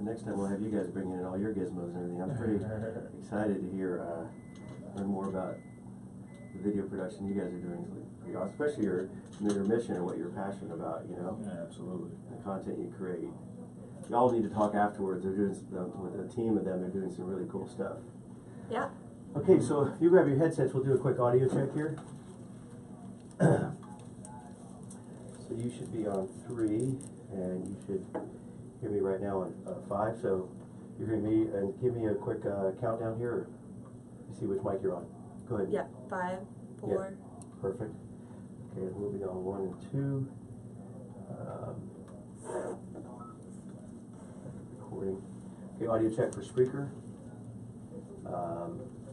next time we'll have you guys bring in all your gizmos and everything. I'm pretty excited to hear, learn more about the video production you guys are doing. It's pretty awesome, especially your mission and what you're passionate about, you know? Yeah, absolutely. The content you create. Y'all need to talk afterwards. They're doing, with a team of them, they're doing some really cool stuff. Yeah. Okay, so you grab your headsets, we'll do a quick audio check here. So you should be on 3, and you should hear me right now on 5. So you're hearing me, and give me a quick countdown here. Or you see which mic you're on. Go ahead. Yeah, 5, 4. Yeah, perfect. Okay, moving on 1 and 2. Recording. Okay, audio check for Spreaker.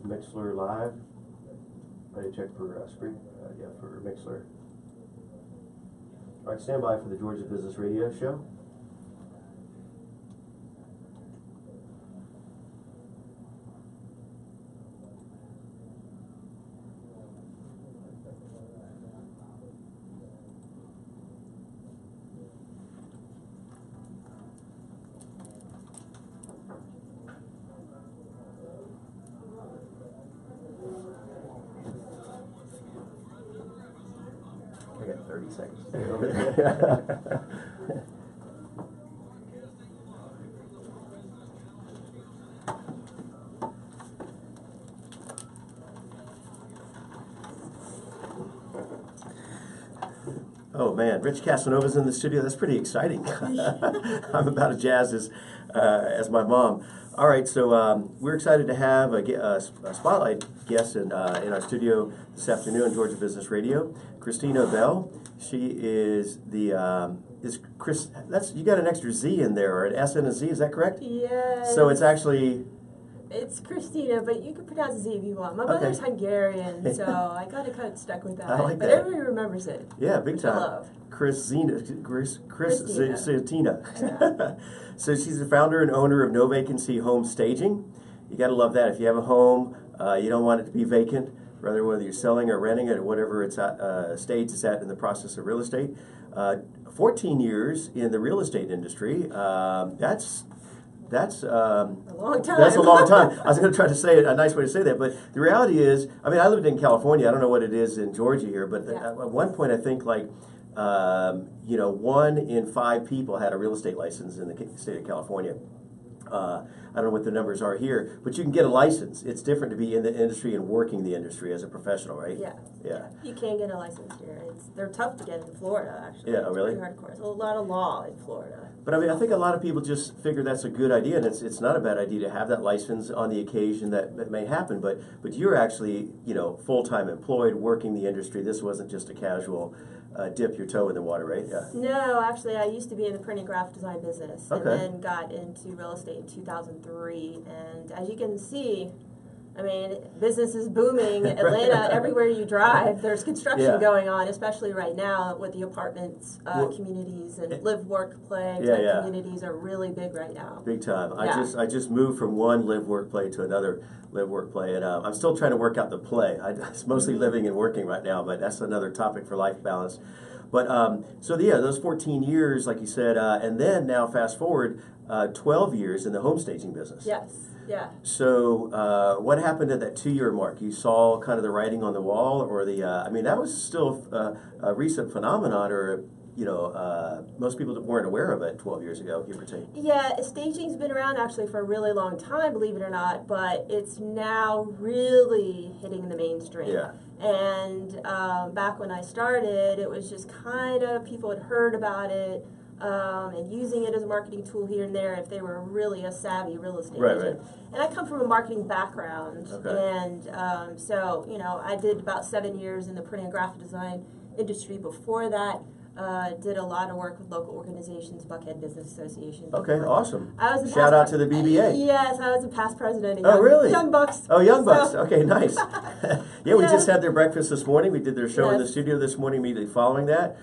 Mixler Live. Audio check for for Mixler. All right, stand by for the Georgia Business Radio Show. I got 30 seconds to stay over there. Oh man, Rich Casanova's in the studio. That's pretty exciting. I'm about as jazzed as my mom. All right, so we're excited to have a spotlight guest in our studio this afternoon on Georgia Business Radio, Krisztina Bell. She is the Chris. You got an extra Z in there, or an S and a Z. Is that correct? Yes. So it's actually. It's Krisztina, but you can pronounce Z if you want. My mother's Hungarian, so I got kind of stuck with that. I like but that. Everybody remembers it. Yeah, big time. I love. Krisztina. Yeah. So she's the founder and owner of No Vacancy Home Staging. You got to love that. If you have a home, you don't want it to be vacant, whether you're selling or renting it or whatever it's at, stage it's at in the process of real estate. 14 years in the real estate industry. That's a long time. That's a long time. I was going to try to say it, a nice way to say that, but the reality is, I mean, I lived in California. I don't know what it is in Georgia here, but at one point I think like, 1 in 5 people had a real estate license in the state of California. I don't know what the numbers are here, but you can get a license. It's different to be in the industry and working the industry as a professional, right? Yeah. Yeah. You can get a license here. They're tough to get in Florida, actually. Yeah, really? It's pretty hardcore. There's a lot of law in Florida. But I mean, I think a lot of people just figure that's a good idea, and it's not a bad idea to have that license on the occasion that may happen. But you're actually, full-time employed, working the industry. This wasn't just a casual dip your toe in the water, right? Yeah. No, actually, I used to be in the print and graphic design business, and Okay. then got into real estate in 2003. And as you can see, I mean, business is booming. Atlanta, everywhere you drive, there's construction going on, especially right now with the apartments, communities, and live, work, play type communities are really big right now. Big time. Yeah. I just moved from one live, work, play to another live, work, play, and I'm still trying to work out the play. It's mostly living and working right now, but that's another topic for life balance. But those 14 years, like you said, and then now fast forward 12 years in the home staging business. Yes. Yeah. So what happened at that 2-year mark? You saw kind of the writing on the wall, or that was still a recent phenomenon, or most people weren't aware of it 12 years ago, give or take. Yeah, staging's been around actually for a really long time, believe it or not, but it's now really hitting the mainstream. Yeah. And back when I started, it was just kind of, people had heard about it, and using it as a marketing tool here and there if they were really a savvy real estate agent. Right. And I come from a marketing background, and so, I did about 7 years in the print and graphic design industry before that. Did a lot of work with local organizations, Buckhead Business Association. Okay, awesome. I was Shout out to the BBA. Yes, I was a past president of really? Young Bucks. Oh, Young Bucks. Okay, nice. We just had their breakfast this morning. We did their show in the studio this morning immediately following that.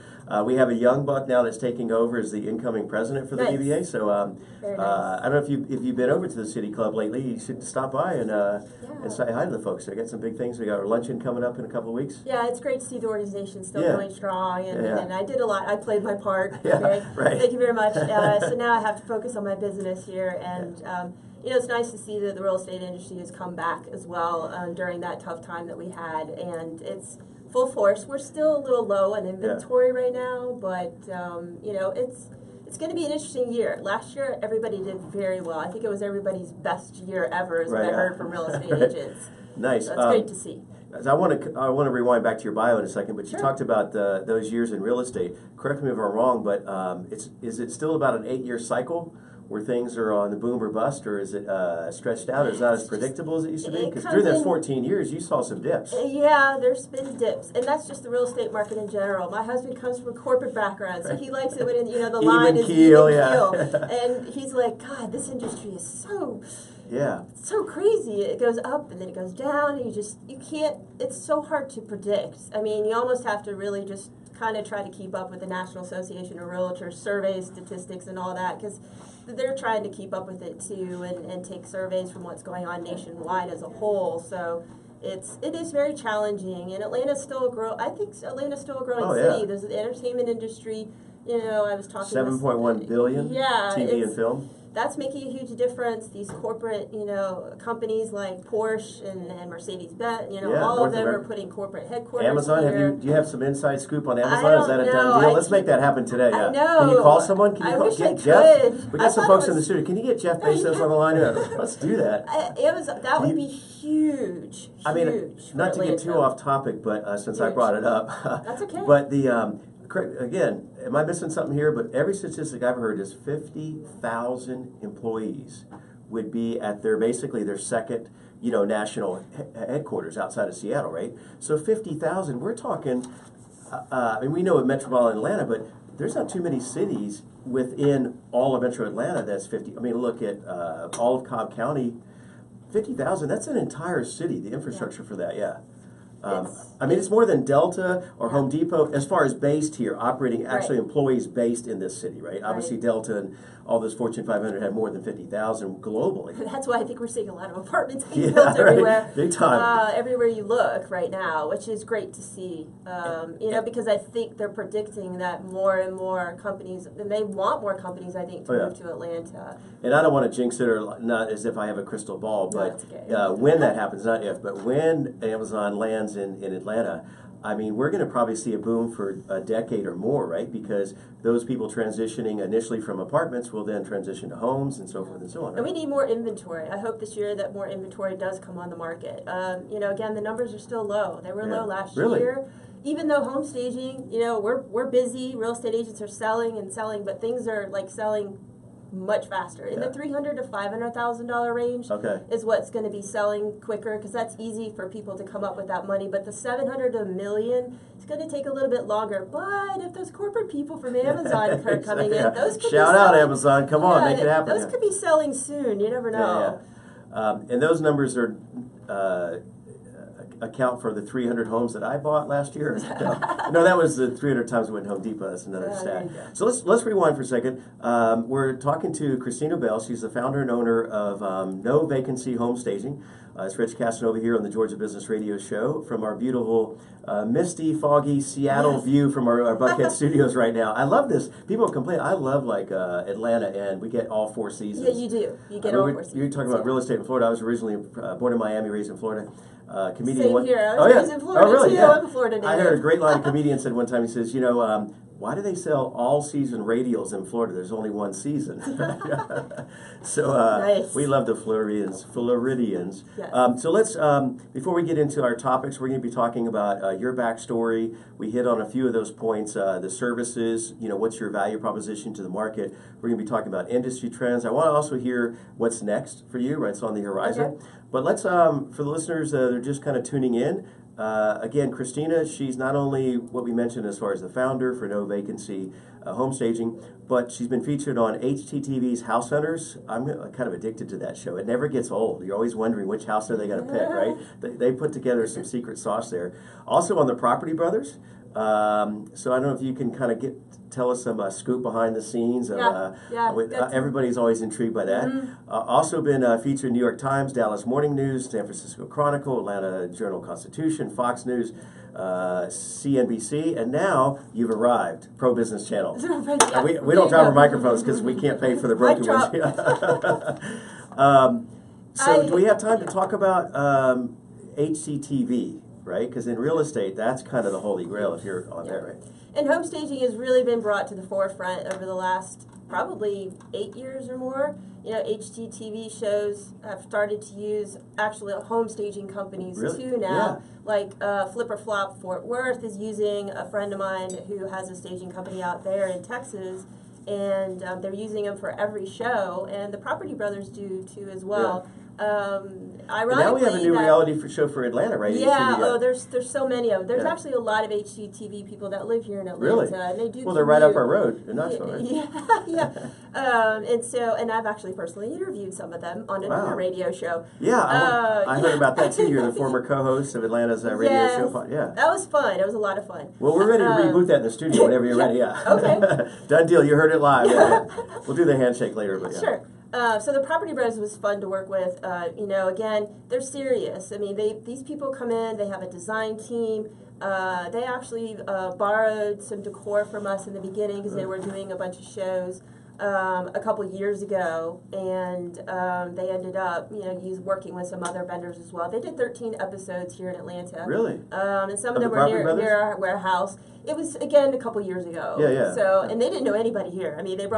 We have a young buck now that's taking over as the incoming president for the Nice. DBA. So Very nice. I don't know if you've been over to the City Club lately. You should stop by and say hi to the folks. They got some big things. We got our luncheon coming up in a couple of weeks. Yeah, it's great to see the organization still Yeah. going strong, and, Yeah. and I did a lot. I played my part. Yeah, Okay? right. Thank you very much. So now I have to focus on my business here, and it's nice to see that the real estate industry has come back as well during that tough time that we had, and it's full force. We're still a little low in inventory right now, but it's going to be an interesting year. Last year, everybody did very well. I think it was everybody's best year ever, is what I heard from real estate agents. Nice. So it's great to see. I want to rewind back to your bio in a second, but you Sure. talked about those years in real estate. Correct me if I'm wrong, but is it still about an 8-year cycle where things are on the boom or bust, or is it stretched out? Or is it not as predictable as it used to be? Because during those 14 years, you saw some dips. Yeah, there's been dips, and that's just the real estate market in general. My husband comes from a corporate background, so he likes it when the line is keel, even yeah. keel, and he's like, God, this industry is so crazy. It goes up and then it goes down, and you can't. It's so hard to predict. I mean, you almost have to really just kind of try to keep up with the National Association of Realtors surveys, statistics, and all that, because they're trying to keep up with it too, and take surveys from what's going on nationwide as a whole. So it is very challenging, and Atlanta's still a growing city. There's the entertainment industry. I was talking 7.1 billion. TV and film. That's making a huge difference. These corporate, companies like Porsche and Mercedes-Benz, all of them are putting corporate headquarters Amazon, here. do you have some inside scoop on Amazon? I Is that a don't done know. deal? Let's make that happen today. I know. Can you call someone? Can you I wish I get Jeff? could. We got some folks in the studio. Can you get Jeff Bezos on the line? Let's do that. Amazon, that would be huge. I mean, huge not for to get too Atlanta. off topic, but since I Huge. brought it up. That's okay. But again, am I missing something here? But every statistic I've heard is 50,000 employees would be at their second, national headquarters outside of Seattle, right? So 50,000, we're talking, we know of metropolitan Atlanta, but there's not too many cities within all of Metro Atlanta that's 50. I mean, look at all of Cobb County, 50,000, that's an entire city, the infrastructure for that, yeah. It's more than Delta or Home Depot as far as based here, operating actually employees based in this city, right? Obviously, Delta and all those Fortune 500 have more than 50,000 globally. That's why I think we're seeing a lot of apartments being built everywhere. Right. Big time. Everywhere you look right now, which is great to see. Because I think they're predicting that more and more companies, and they want more companies, I think, to move to Atlanta. And I don't want to jinx it, or not as if I have a crystal ball, but when that happens, not if, but when Amazon lands in Atlanta, I mean, we're going to probably see a boom for a decade or more, right? Because those people transitioning initially from apartments will then transition to homes and so forth and so on. Right? And we need more inventory. I hope this year that more inventory does come on the market. Again, the numbers are still low. They were low last year. Even though home staging, we're busy. Real estate agents are selling, but things are selling much faster. In the $300,000 to $500,000 range is what's going to be selling quicker, because that's easy for people to come up with that money. But the $700,000 to $1 million, it's going to take a little bit longer. But if those corporate people from Amazon are coming in, those could shout out Amazon, come on, make it happen. Those could be selling soon. You never know. And those numbers are account for the 300 homes that I bought last year. No, that was the 300 times I went to Home Depot. That's another stat. So let's rewind for a second. We're talking to Krisztina Bell. She's the founder and owner of No Vacancy Home Staging. It's Rich Casanova here on the Georgia Business Radio Show from our beautiful, misty, foggy Seattle view from our Buckhead studios right now. I love this. People complain. I love Atlanta, and we get all 4 seasons. Yeah, you do. You get all 4 seasons. You're talking about real estate in Florida. I was originally born in Miami, raised in Florida. Comedian Same here. I was raised in Florida really? too. Yeah. I'm a Florida native. I heard a great line a comedian said one time. He says, why do they sell all-season radials in Florida? There's only one season. So nice. We love the Floridians. Yes. So let's, before we get into our topics, we're going to be talking about your backstory. We hit on a few of those points, the services, what's your value proposition to the market. We're going to be talking about industry trends. I want to also hear what's next for you, right? It's on the horizon. Okay. But let's, for the listeners that are just kind of tuning in, again, Krisztina, she's not only what we mentioned as far as the founder for No Vacancy Home Staging, but she's been featured on HGTV's House Hunters. I'm kind of addicted to that show. It never gets old. You're always wondering which house are they going to pick, right? They put together some secret sauce there. Also on the Property Brothers. So I don't know if you can kind of tell us some scoop behind the scenes. Of, everybody's always intrigued by that. Also been featured in New York Times, Dallas Morning News, San Francisco Chronicle, Atlanta Journal-Constitution, Fox News, CNBC, and now you've arrived, Pro Business Channel. We don't drop our microphones because we can't pay for the broken ones. So do we have time to talk about HGTV, right? Because in real estate, that's kind of the holy grail if you're on there, right? And home staging has really been brought to the forefront over the last probably 8 years or more. You know, HGTV shows have started to use actually home staging companies too now. Like Flip or Flop Fort Worth is using a friend of mine who has a staging company out there in Texas, and they're using them for every show, and the Property Brothers do too as well. Ironically, now we have a new reality show for Atlanta, right? Yeah, there's so many of them. There's actually a lot of HGTV people that live here in Atlanta. Really? And they do. Well, they're right up our road in Knoxville, right? And I've actually personally interviewed some of them on another radio show. Yeah, I heard about that too. You're the former co-host of Atlanta's radio show. Yeah, that was fun. It was a lot of fun. Well, we're ready to reboot that in the studio whenever you're ready. Yeah. Okay. Done deal. You heard it live. Yeah. We'll do the handshake later, but yeah. Sure. So the Property Brothers was fun to work with. You know, again, they're serious. I mean, these people come in, they have a design team. They actually borrowed some decor from us in the beginning because they were doing a bunch of shows a couple years ago, and they ended up, working with some other vendors as well. They did 13 episodes here in Atlanta. Really? And some of them were near our warehouse. It was, again, a couple years ago. Yeah. So, and they didn't know anybody here. I mean, they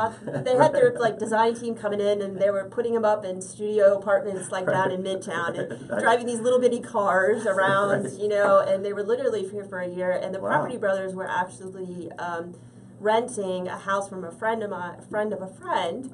had their design team coming in, and they were putting them up in studio apartments down in Midtown, and driving these little bitty cars around, and they were literally here for a year. And the Property Brothers were actually renting a house from a friend of a friend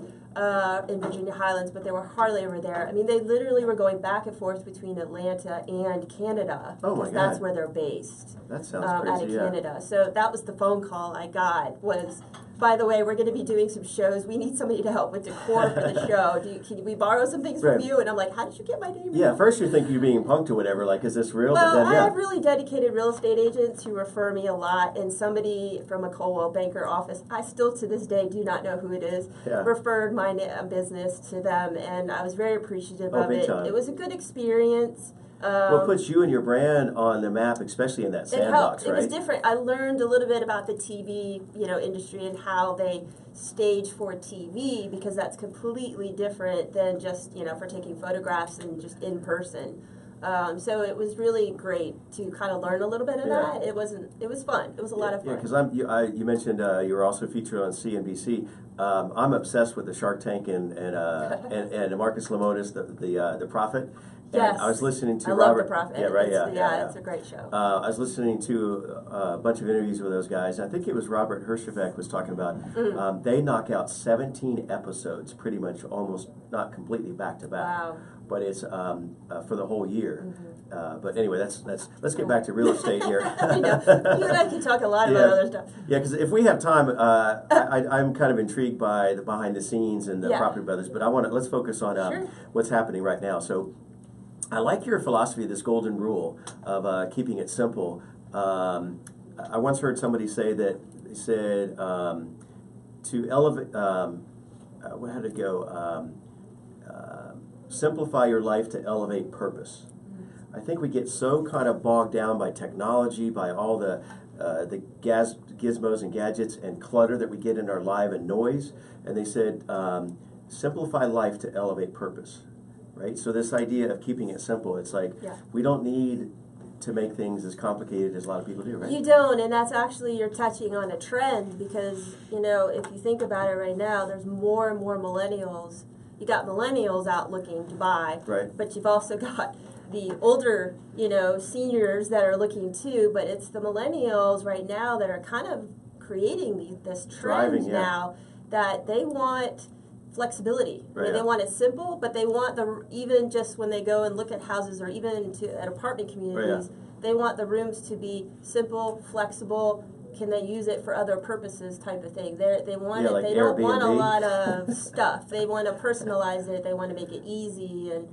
in Virginia Highlands, but they were hardly ever there. I mean, they literally were going back and forth between Atlanta and Canada. Oh my God. That's where they're based. That sounds crazy, out of Canada. So that was the phone call I got was, by the way, we're going to be doing some shows. We need somebody to help with decor for the show. Can we borrow some things from you? And I'm like, how did you get my name? Yeah, first you think you're being punked or whatever, like, is this real? Well, but then, I have really dedicated real estate agents who refer me a lot, and somebody from a Coldwell Banker office, I still to this day do not know who it is, referred my business to them, and I was very appreciative of it. Time. It was a good experience. What puts you and your brand on the map, especially in that sandbox, right? It was different. I learned a little bit about the TV, industry and how they stage for TV, because that's completely different than just, for taking photographs and just in person. So it was really great to kind of learn a little bit of that. It was fun. It was a lot of fun. Yeah, because you mentioned you were also featured on CNBC. I'm obsessed with the Shark Tank and Marcus Lemonis, the Prophet. And yes. I was listening to I Robert. love The Prophet. Yeah, right. It's a great show. I was listening to a bunch of interviews with those guys. And I think it was Robert Herjavec was talking about. They knock out 17 episodes, pretty much almost not completely back to back. Wow. But it's for the whole year. But anyway, let's get back to real estate here. You and I can talk a lot about other stuff. Yeah, because if we have time, I'm kind of intrigued by the behind the scenes and the Property Brothers. But let's focus on what's happening right now. So I like your philosophy of this golden rule of keeping it simple. I once heard somebody say that they said to elevate. How did it go? Simplify your life to elevate purpose. I think we get so kind of bogged down by technology, by all the gizmos and gadgets and clutter that we get in our life and noise. And they said, simplify life to elevate purpose, right? So this idea of keeping it simple, it's like we don't need to make things as complicated as a lot of people do, right? You don't, and that's actually, you're touching on a trend because, if you think about it right now, there's more and more millennials. You got millennials out looking to buy, but you've also got the older, seniors that are looking too, but it's the millennials right now that are kind of creating this trend now that they want flexibility. I mean, they want it simple, but they want even just when they go and look at houses or even at apartment communities, they want the rooms to be simple, flexible. Can they use it for other purposes type of thing? They want it. Like they Airbnb. don't want a lot of stuff. They want to personalize it. They want to make it easy and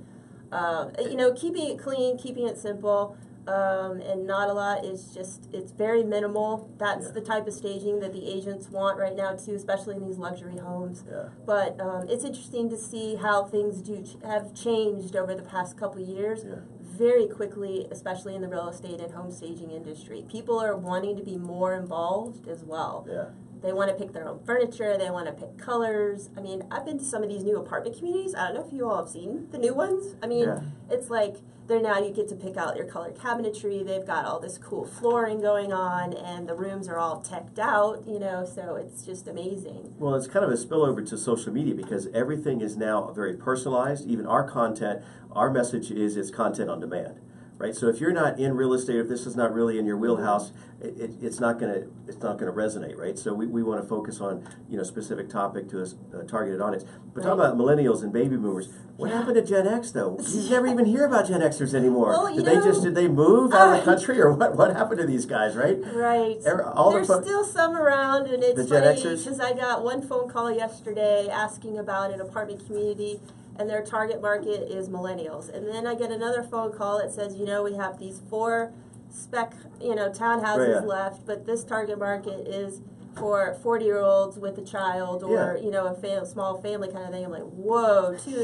keeping it clean, keeping it simple. and not a lot. It's very minimal. That's the type of staging that the agents want right now too, especially in these luxury homes. Yeah. But it's interesting to see how things have changed over the past couple of years. Yeah. Very quickly, especially in the real estate and home staging industry. People are wanting to be more involved as well. Yeah. They want to pick their own furniture. They want to pick colors. I mean, I've been to some of these new apartment communities. I don't know if you all have seen the new ones. I mean, it's like you get to pick out your color cabinetry. They've got all this cool flooring going on, and the rooms are all teched out, so it's just amazing. Well, it's kind of a spillover to social media because everything is now very personalized. Even our content, our message is content on demand. Right, so if you're not in real estate, if this is not really in your wheelhouse, it's not gonna resonate, right? So we want to focus on specific topic to a targeted audience. But talking about millennials and baby boomers, what happened to Gen X though? You never even hear about Gen Xers anymore. Well, did they move out of the country or what happened to these guys, right? Right. There's still some around, and it's funny because I got one phone call yesterday asking about an apartment community. And their target market is millennials. And then I get another phone call that says, we have these 4 spec, townhouses left, but this target market is for 40-year-olds with a child or, a small family kind of thing. I'm like, whoa, 2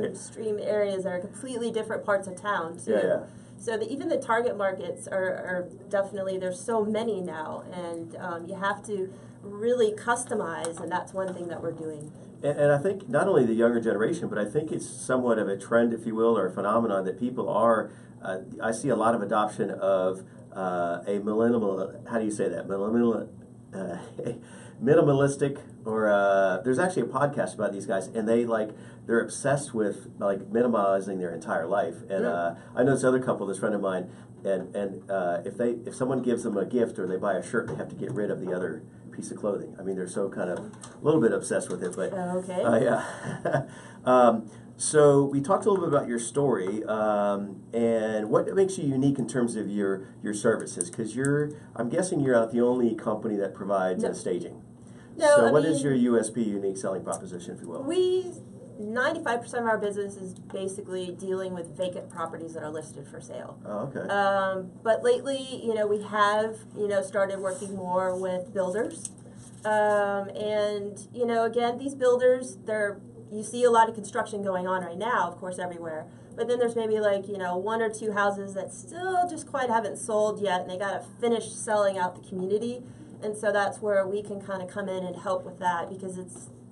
extreme areas that are completely different parts of town, too. Yeah. So even the target markets are definitely, there's so many now, and you have to really customize, and that's one thing that we're doing. And I think not only the younger generation, but I think it's somewhat of a trend, if you will, or a phenomenon that people are, I see a lot of adoption of a millennial, how do you say that? Minimalistic, or there's actually a podcast about these guys, and they're obsessed with minimizing their entire life. And I know this other couple, this friend of mine, and if someone gives them a gift or they buy a shirt, they have to get rid of the other piece of clothing. I mean, they're so kind of a little bit obsessed with it, but so we talked a little bit about your story and what makes you unique in terms of your services, because I'm guessing you're not the only company that provides staging. No, so what is your USP, unique selling proposition, if you will? 95% of our business is basically dealing with vacant properties that are listed for sale. Oh, okay. But lately, we have, started working more with builders. And, again, these builders, you see a lot of construction going on right now, of course, everywhere. But then there's maybe 1 or 2 houses that still just quite haven't sold yet, and they got to finish selling out the community. And so that's where we can kind of come in and help with that, because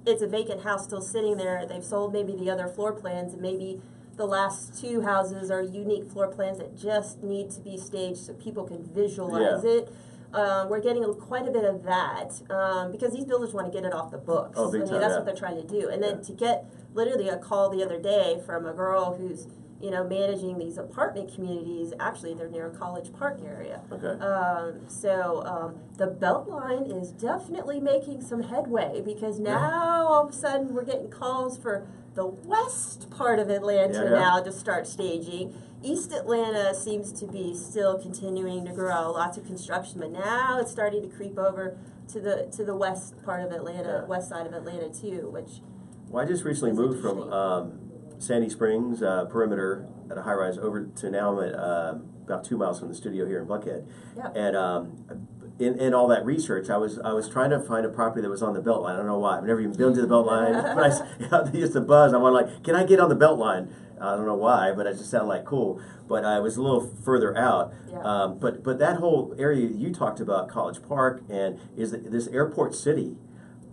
it's a vacant house still sitting there. They've sold maybe the other floor plans, and maybe the last 2 houses are unique floor plans that just need to be staged so people can visualize it. We're getting quite a bit of that because these builders want to get it off the books. Oh, big time, that's what they're trying to do. And then to get literally a call the other day from a girl who's managing these apartment communities. Actually, they're near College Park area. Okay. So the Beltline is definitely making some headway, because now all of a sudden we're getting calls for the west part of Atlanta now to start staging. East Atlanta seems to be still continuing to grow, lots of construction, but now it's starting to creep over to the west part of Atlanta, west side of Atlanta too, which. Well, I just recently moved from Sandy Springs perimeter at a high rise over to now I'm at about 2 miles from the studio here in Buckhead. Yep. And in all that research, I was trying to find a property that was on the Beltline. I don't know why. I've never even been to the Beltline. But I used to buzz. I wanted can I get on the Beltline? I don't know why, but it just sounded cool. But I was a little further out. Yeah. But that whole area you talked about, College Park, and this airport city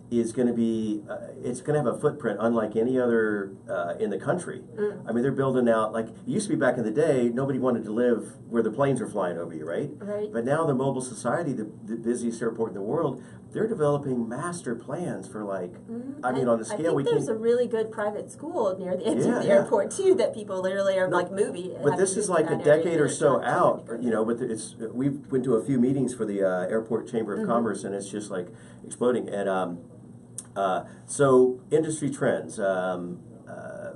is going to be, it's going to have a footprint unlike any other in the country. I mean, they're building out, it used to be back in the day, nobody wanted to live where the planes were flying over you, right? Right. But now the mobile society, the busiest airport in the world, they're developing master plans for I mean, on a scale we can't. There's a really good private school near the edge of the airport too that people literally are moving. But this is a decade or so out, but we went to a few meetings for the Airport Chamber of Commerce, and it's just exploding. And so industry trends,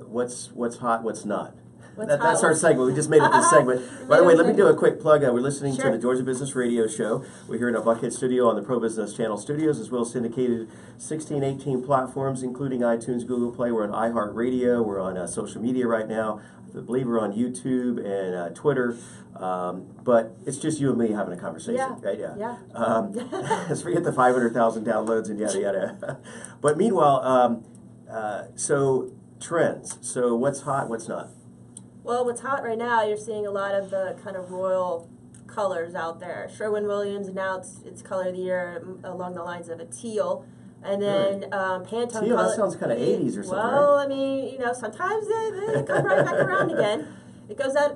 what's hot, what's not? That's our segment. We just made it this segment. By the way, let me do a quick plug. We're listening to the Georgia Business Radio Show. We're here in a Buckhead studio on the Pro Business Channel studios, as well as syndicated 16, 18 platforms, including iTunes, Google Play. We're on iHeartRadio. We're on social media right now. a believer on YouTube and Twitter, but it's just you and me having a conversation, right? Yeah. Let's forget the 500,000 downloads and yada yada. But meanwhile, so trends. So what's hot? What's not? Well, what's hot right now, you're seeing a lot of the kind of royal colors out there. Sherwin-Williams announced its color of the year along the lines of a teal. And then Pantone teal, color. that sounds kind of 80s or something, well, right? I mean, sometimes they come right back around again. It goes out,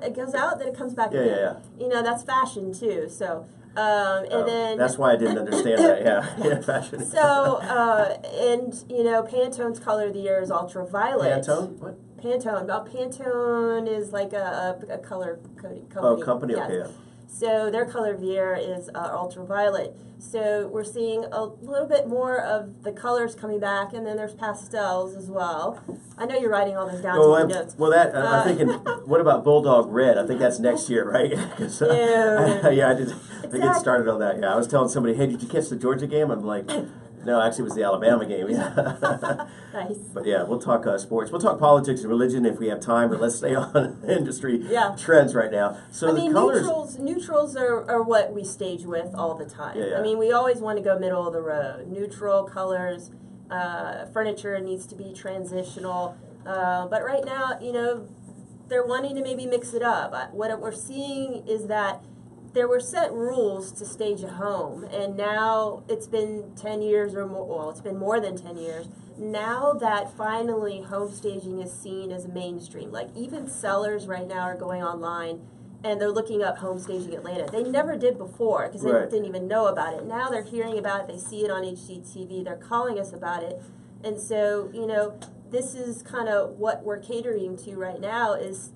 then it comes back again. Yeah. That's fashion too. So, and then that's why I didn't understand that. Yeah, fashion. So, and Pantone's color of the year is ultraviolet. Pantone? What? Pantone. Well, Pantone is like a color coding company. Oh, company. Yes. Okay. Yeah. So their color of the year is ultraviolet. So we're seeing a little bit more of the colors coming back, and then there's pastels as well. I know you're writing all this down to your notes. Well, I'm thinking, what about Bulldog Red? I think that's next year, right? Yeah, I did. I get started on that. Yeah, I was telling somebody, hey, did you catch the Georgia game? I'm like, no, actually, it was the Alabama game. Yeah. Nice. But yeah, we'll talk sports. We'll talk politics and religion if we have time. But let's stay on industry trends right now. So the colors. Neutrals are what we stage with all the time. Yeah. I mean, we always want to go middle of the road. Neutral colors. Furniture needs to be transitional. But right now, they're wanting to maybe mix it up. What we're seeing is that there were set rules to stage a home, and now it's been 10 years or more. Well, it's been more than 10 years. Now that finally home staging is seen as mainstream, like even sellers right now are going online and they're looking up home staging Atlanta. They never did before because they didn't even know about it. Now they're hearing about it. They see it on HGTV. They're calling us about it, and so this is kind of what we're catering to right now is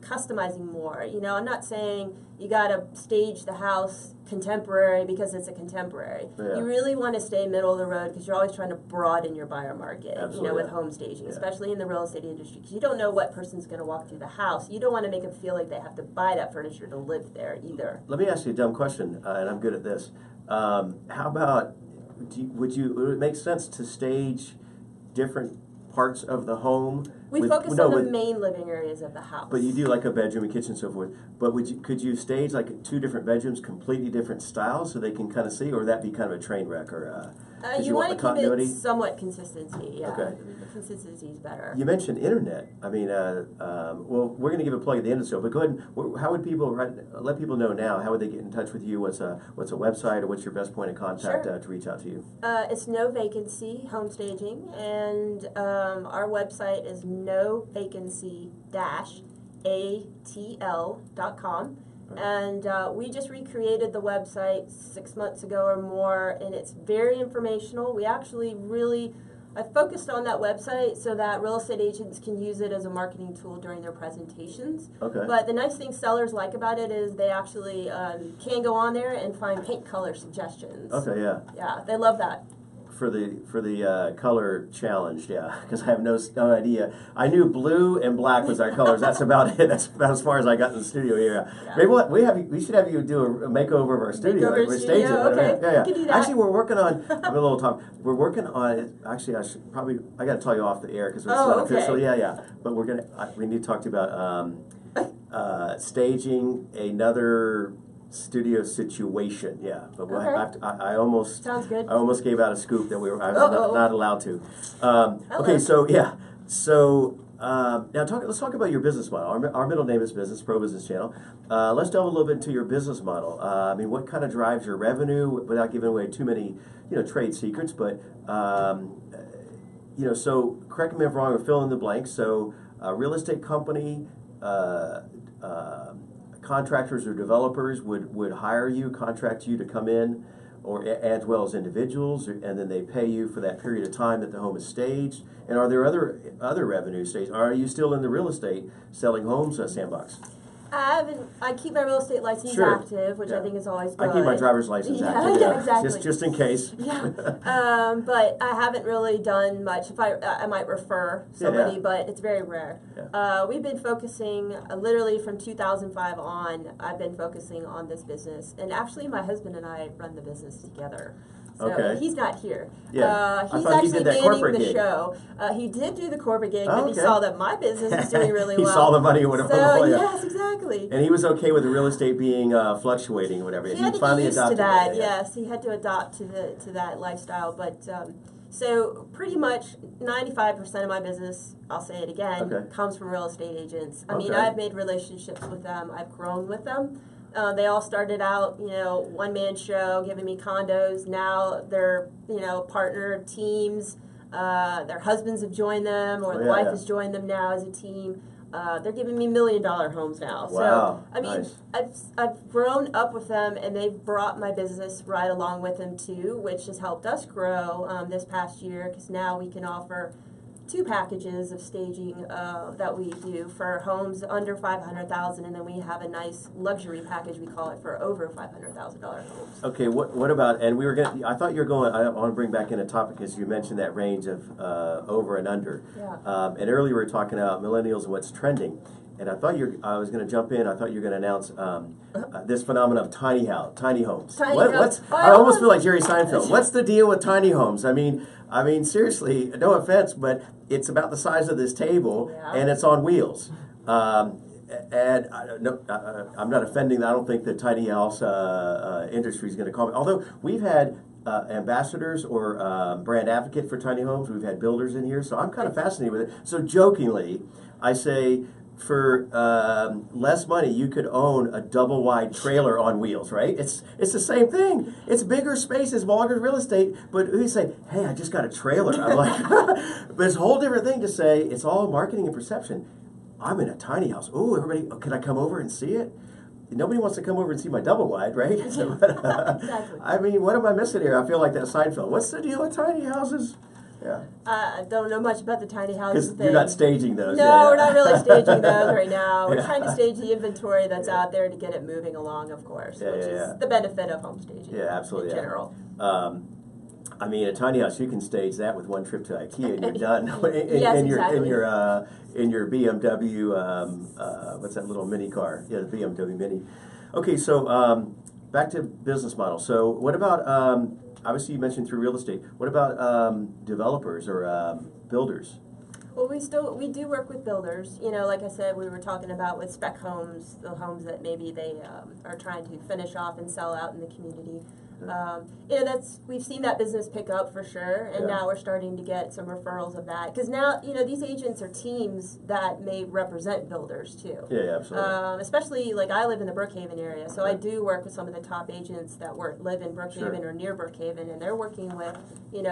customizing more. I'm not saying you got to stage the house contemporary because it's a contemporary. Yeah. You really want to stay middle of the road because you're always trying to broaden your buyer market, with home staging, especially in the real estate industry, because you don't know what person's going to walk through the house. You don't want to make them feel like they have to buy that furniture to live there either. Let me ask you a dumb question, and I'm good at this. How about, would it make sense to stage different parts of the home? We focus on the main living areas of the house. But you do like a bedroom, a kitchen, and so forth. But could you stage like two different bedrooms, completely different styles, so they can kind of see, or would that be kind of a train wreck? Or you want to keep it somewhat consistency. Yeah. Okay. Consistency is better. You mentioned internet. I mean, well, we're going to give a plug at the end of the show. But go ahead. How would people let people know now? How would they get in touch with you? What's a website, or what's your best point of contact to reach out to you? It's No Vacancy Home Staging, and our website is novacancy-atl.com. And we just recreated the website 6 months ago or more, and it's very informational. We actually I focused on that website so that real estate agents can use it as a marketing tool during their presentations. Okay. But the nice thing sellers like about it is they actually can go on there and find paint color suggestions. Okay, yeah. Yeah, they love that. For the color challenge, because I have no idea. I knew blue and black was our colors. That's about it. That's about as far as I got in the studio here. Yeah. Maybe we should have you do a makeover of our studio. We're staging. Okay. Yeah. We can do that. Actually, we're working on. I'm a little talk. We're working on. Actually, I got to tell you off the air because it's not official. Yeah. But we need to talk to you about staging another studio situation, but we'll I almost sounds good. I almost gave out a scoop that I was not allowed to. Okay, so now let's talk about your business model. Our middle name is Business Pro Business Channel. Let's delve a little bit into your business model. I mean, what kind of drives your revenue without giving away too many trade secrets? But so correct me if I'm wrong or fill in the blanks. So a real estate company. Contractors or developers would hire you, contract you to come in, or as well as individuals, and then they pay you for that period of time that the home is staged. And are there other revenue stages? Are you still in the real estate selling homes, Sandbox? I keep my real estate license active, which I think is always good. I keep my driver's license active. Yeah, exactly. Just in case. Yeah. But I haven't really done much. If I might refer somebody, but it's very rare. Yeah. We've been focusing literally from 2005 on. I've been focusing on this business, and actually, my husband and I run the business together. So he's not here. Yeah. He's I thought he actually did that manning corporate the gig. show. He did do the corporate gig, Oh, but he saw that my business was doing really He well. saw the money would have So yes, exactly. And he was okay with the real estate being fluctuating or whatever. He had to finally get used adopted to that. Yeah. Yes, he had to adopt to that lifestyle. But so pretty much 95% of my business, I'll say it again, comes from real estate agents. I mean, I've made relationships with them. I've grown with them. They all started out, one-man show, giving me condos. Now they're, partner teams. Their husbands have joined them, or the wife has joined them now as a team. They're giving me $1 million homes now. Wow. So, I mean, I've grown up with them, and they've brought my business right along with them, too, which has helped us grow this past year, because now we can offer 2 packages of staging that we do for homes under $500,000, and then we have a nice luxury package, we call it, for over $500,000 homes. Okay, what about, and we were going to, I thought you were going, I want to bring back in a topic because you mentioned that range of over and under. Yeah. And earlier we were talking about millennials and what's trending. And I thought I was going to jump in. I thought you were going to announce this phenomenon of tiny homes. Tiny homes. I almost feel like Jerry Seinfeld. What's the deal with tiny homes? I mean, seriously, no offense, but it's about the size of this table, and it's on wheels. And I'm not offending. I don't think the tiny house industry is going to call me. Although we've had ambassadors or brand advocate for tiny homes. We've had builders in here, so I'm kind of fascinated with it. So jokingly, I say, for less money, you could own a double-wide trailer on wheels, right? It's the same thing. It's bigger spaces, longer real estate, but you say, hey, I just got a trailer. I'm like, but it's a whole different thing to say, it's all marketing and perception. I'm in a tiny house. Oh, everybody, can I come over and see it? Nobody wants to come over and see my double-wide, right? Exactly. I mean, what am I missing here? I feel like that Seinfeld. What's the deal with tiny houses? Yeah. I don't know much about the tiny houses thing. Because you're not staging those. No, we're not really staging those right now. We're trying to stage the inventory that's out there to get it moving along, of course, which is the benefit of home staging. Yeah, absolutely. In general. I mean, a tiny house, you can stage that with one trip to IKEA and you're done. In your BMW, what's that little mini car? Yeah, the BMW Mini. Okay, so back to business model. So what about, obviously you mentioned through real estate, what about developers or builders? Well, we do work with builders. Like I said, we were talking about with spec homes, the homes that maybe they are trying to finish off and sell out in the community. We've seen that business pick up for sure, and now we're starting to get some referrals of that. Because now, these agents are teams that may represent builders too. Yeah, absolutely. Especially, like, I live in the Brookhaven area, so I do work with some of the top agents that live in Brookhaven or near Brookhaven, and they're working with,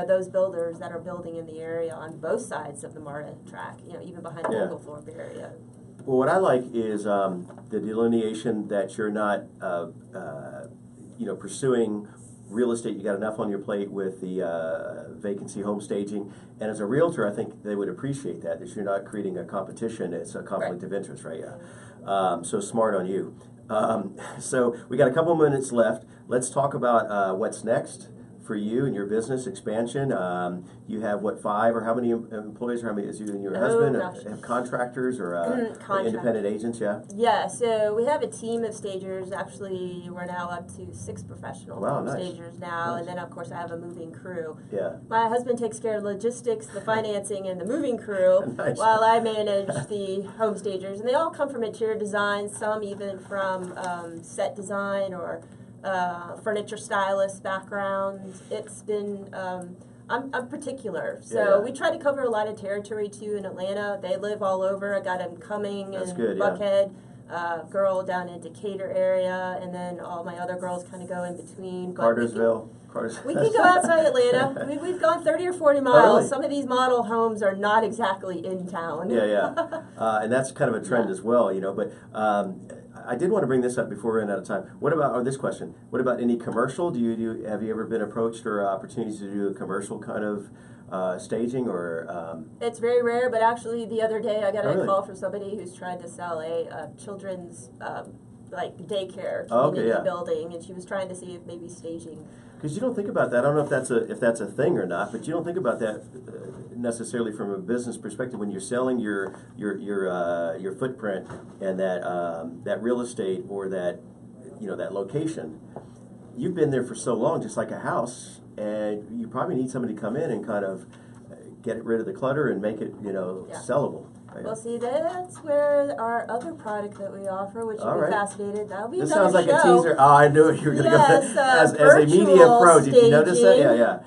those builders that are building in the area on both sides of the MARTA track, even behind the Oglethorpe area. Well, what I like is the delineation that you're not, pursuing real estate. You got enough on your plate with the vacancy home staging, and as a realtor, I think they would appreciate that you're not creating a competition. It's a conflict of interest, right? Yeah. So smart on you. So we got a couple minutes left. Let's talk about what's next for you and your business expansion. You have, 5 or how many employees, or how many is you and your husband? Have contractors or independent agents, Yeah, so we have a team of stagers. Actually, we're now up to 6 professional stagers now, and then, of course, I have a moving crew. Yeah. My husband takes care of logistics, the financing, and the moving crew, while I manage the home stagers. And they all come from interior design, some even from set design or furniture stylist background. It's been, I'm particular, so we try to cover a lot of territory too in Atlanta. They live all over. I got them coming in Buckhead, girl down in Decatur area, and then all my other girls kind of go in between. Cartersville. We can go outside Atlanta. We've gone 30 or 40 miles. Oh, really? Some of these model homes are not exactly in town. And that's kind of a trend as well, but I did want to bring this up before we run out of time. What about, this question, what about any commercial? Have you ever been approached or opportunities to do a commercial kind of staging or? It's very rare, but actually the other day I got a call from somebody who's trying to sell a children's daycare community building, and she was trying to see if maybe staging. Because you don't think about that. I don't know if that's a thing or not, but you don't think about that necessarily from a business perspective when you're selling your footprint and that real estate or that that location. you've been there for so long, just like a house, and you probably need somebody to come in and kind of get rid of the clutter and make it, sellable. Right? Well, see, that's where our other product that we offer, which you'll be fascinated. That'll be this another sounds like show. a teaser. Oh, I knew you were going to Yes, go as a media pro. Did you notice that? Yeah.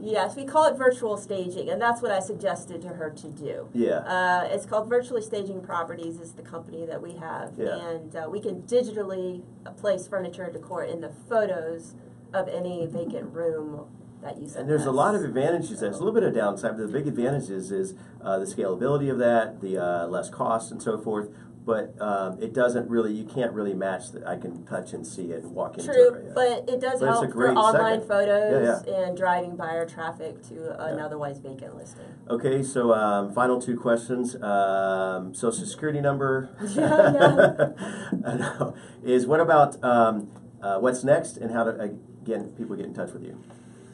Yes, we call it virtual staging, and that's what I suggested to her to do. Yeah. It's called Virtually Staging Properties is the company that we have, and we can digitally place furniture and decor in the photos of any vacant room that you send. And there's a lot of advantages. There's a little bit of downside, but the big advantages is the scalability of that, the less cost and so forth. But it doesn't really, you can't really match that. I can touch and see it and walk into it. True, but it does help for online photos Yeah. and driving buyer traffic to an otherwise vacant listing. Okay, so final two questions. Social Security number. I know. Is what about what's next and how to, again, people get in touch with you?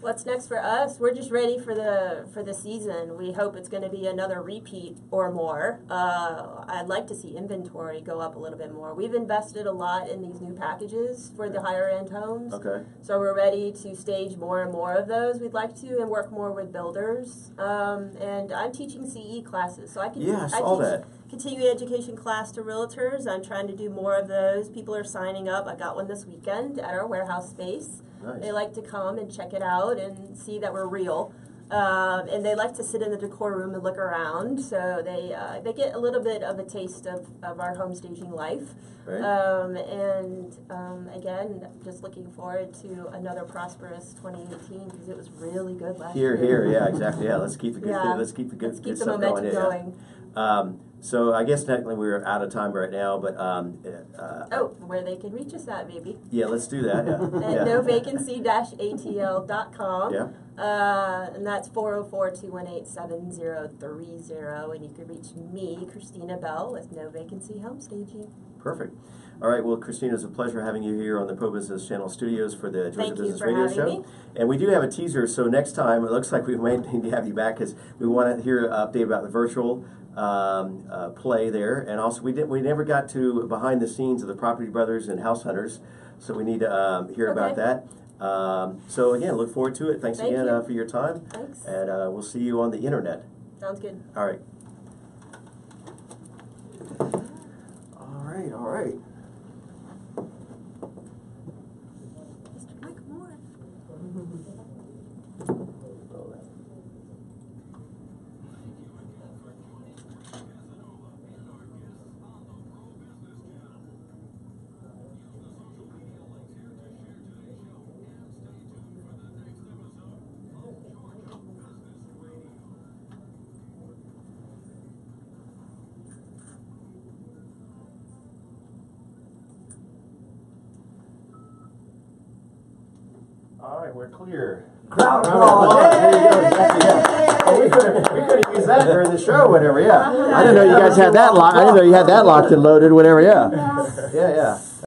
What's next for us? We're just ready for the season. We hope it's going to be another repeat or more. I'd like to see inventory go up a little bit more. We've invested a lot in these new packages for the higher end homes. Okay. So we're ready to stage more and more of those. We'd like to and work more with builders. And I'm teaching CE classes, so I can I saw that. Continuing education class to realtors. I'm trying to do more of those. People are signing up. I got one this weekend at our warehouse space. Nice. They like to come and check it out and see that we're real. And they like to sit in the decor room and look around. So they get a little bit of a taste of our home staging life. Right. Again, just looking forward to another prosperous 2018 because it was really good last Here, year. yeah, exactly. Yeah, let's keep the good. Let's keep the good. Let's keep the momentum going. So I guess technically we're out of time right now, but where they can reach us at, maybe. Yeah, let's do that. Yeah. At novacancy-atl.com. Yeah. And that's 404-218-7030. And you can reach me, Krisztina Bell, with No Vacancy Home Staging. Perfect. All right. Well, Krisztina, it's a pleasure having you here on the Pro Business Channel studios for the Georgia Business Radio Show. Me. And we do have a teaser. So next time, it looks like we might need to have you back because we want to hear an update about the virtual play there, and also we never got to behind the scenes of the Property Brothers and House Hunters, so we need to hear about that. So again, look forward to it. Thanks again for your time. Thanks. And we'll see you on the internet. Sounds good. All right. All right. Mr. Mike Moore. All right, we're clear. Crowd applause. There you go. Oh, we could have used that during the show, whatever. Yeah. I didn't know you guys had that locked. I didn't know you had that locked and loaded, whatever. Yeah. Yeah.